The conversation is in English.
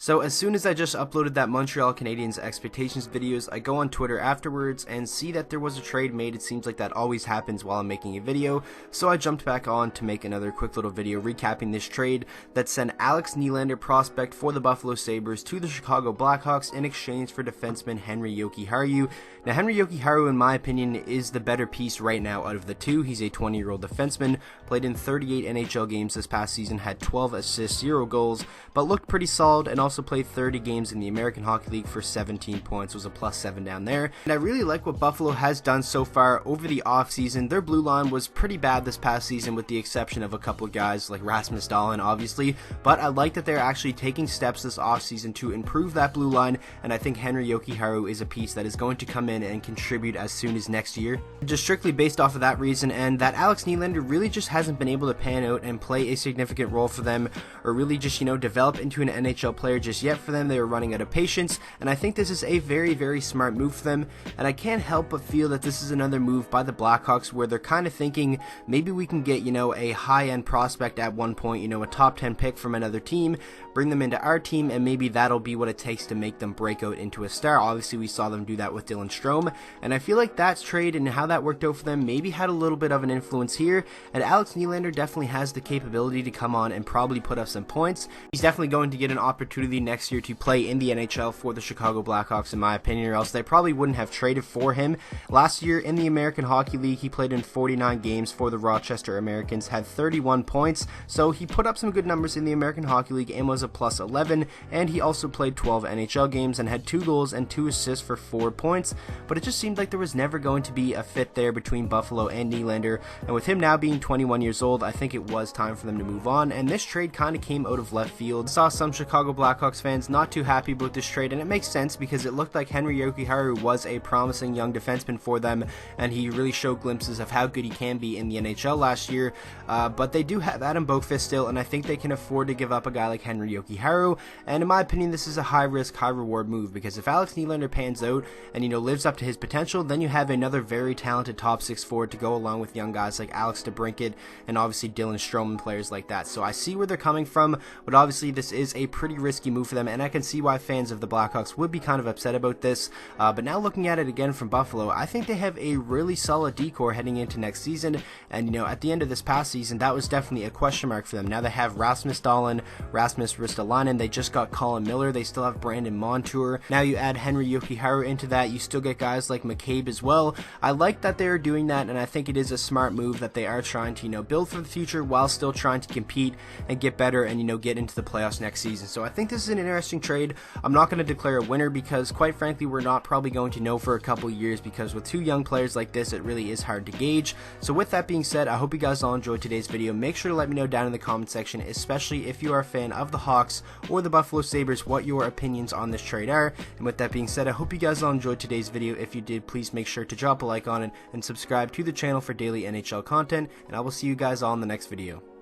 So as soon as I just uploaded that Montreal Canadiens expectations videos, I go on Twitter afterwards and see that there was a trade made. It seems like that always happens while I'm making a video, so I jumped back on to make another quick little video recapping this trade that sent Alex Nylander, prospect for the Buffalo Sabres, to the Chicago Blackhawks in exchange for defenseman Henri Jokiharju. Now, Henri Jokiharju, in my opinion, is the better piece right now out of the two. He's a 20-year-old defenseman, played in 38 NHL games this past season, had 12 assists, 0 goals, but looked pretty solid, and also played 30 games in the American Hockey League for 17 points, was a +7 down there. And I really like what Buffalo has done so far over the offseason. Their blue line was pretty bad this past season with the exception of a couple of guys like Rasmus Dahlin, obviously, but I like that they're actually taking steps this offseason to improve that blue line, and I think Henri Jokiharju is a piece that is going to come in and contribute as soon as next year. Just strictly based off of that reason, and that Alex Nylander really just hasn't been able to pan out and play a significant role for them, or really just, develop into an NHL player just yet for them. They were running out of patience, and I think this is a very, very smart move for them, and I can't help but feel that this is another move by the Blackhawks where they're kind of thinking maybe we can get, a high-end prospect at one point, a top 10 pick from another team, bring them into our team, and maybe that'll be what it takes to make them break out into a star. Obviously, we saw them do that with Dylan Strome, and I feel like that trade and how that worked out for them maybe had a little bit of an influence here, and Alex Nylander definitely has the capability to come on and probably put up some points. He's definitely going to get an opportunity next year to play in the NHL for the Chicago Blackhawks, in my opinion, or else they probably wouldn't have traded for him. Last year in the American Hockey League, he played in 49 games for the Rochester Americans, had 31 points, so he put up some good numbers in the American Hockey League and was a +11, and he also played 12 NHL games and had 2 goals and 2 assists for 4 points, but it just seemed like there was never going to be a fit there between Buffalo and Nylander, and with him now being 21 years old, I think it was time for them to move on, and this trade kind of came out of left field. Saw some Chicago Blackhawks fans not too happy about this trade, and it makes sense because it looked like Henri Jokiharju was a promising young defenseman for them, and he really showed glimpses of how good he can be in the NHL last year, but they do have Adam Boqvist still, and I think they can afford to give up a guy like Henri Jokiharju, and in my opinion, this is a high-risk, high-reward move, because if Alex Nylander pans out and, lives up to his potential, then you have another very talented top 6 forward to go along with young guys like Alex DeBrincat and obviously Dylan Strome and players like that. So I see where they're coming from, but obviously this is a pretty risky move for them, and I can see why fans of the Blackhawks would be kind of upset about this, but now looking at it again from Buffalo, I think they have a really solid decor heading into next season, and at the end of this past season, that was definitely a question mark for them. Now they have Rasmus Dahlin, Rasmus Ristolainen, they just got Colin Miller, they still have Brandon Montour, now you add Henri Jokiharju into that, you still get guys like McCabe as well. I like that they're doing that, and I think it is a smart move that they are trying to, build for the future while still trying to compete and get better and, get into the playoffs next season. So I think this is an interesting trade. I'm not going to declare a winner because, quite frankly, we're not probably going to know for a couple years because with 2 young players like this, it really is hard to gauge. So with that being said, I hope you guys all enjoyed today's video. Make sure to let me know down in the comment section, especially if you are a fan of the Hawks or the Buffalo Sabres, what your opinions on this trade are. And with that being said, I hope you guys all enjoyed today's video. If you did, please make sure to drop a like on it and subscribe to the channel for daily NHL content, and I will see you guys all in the next video.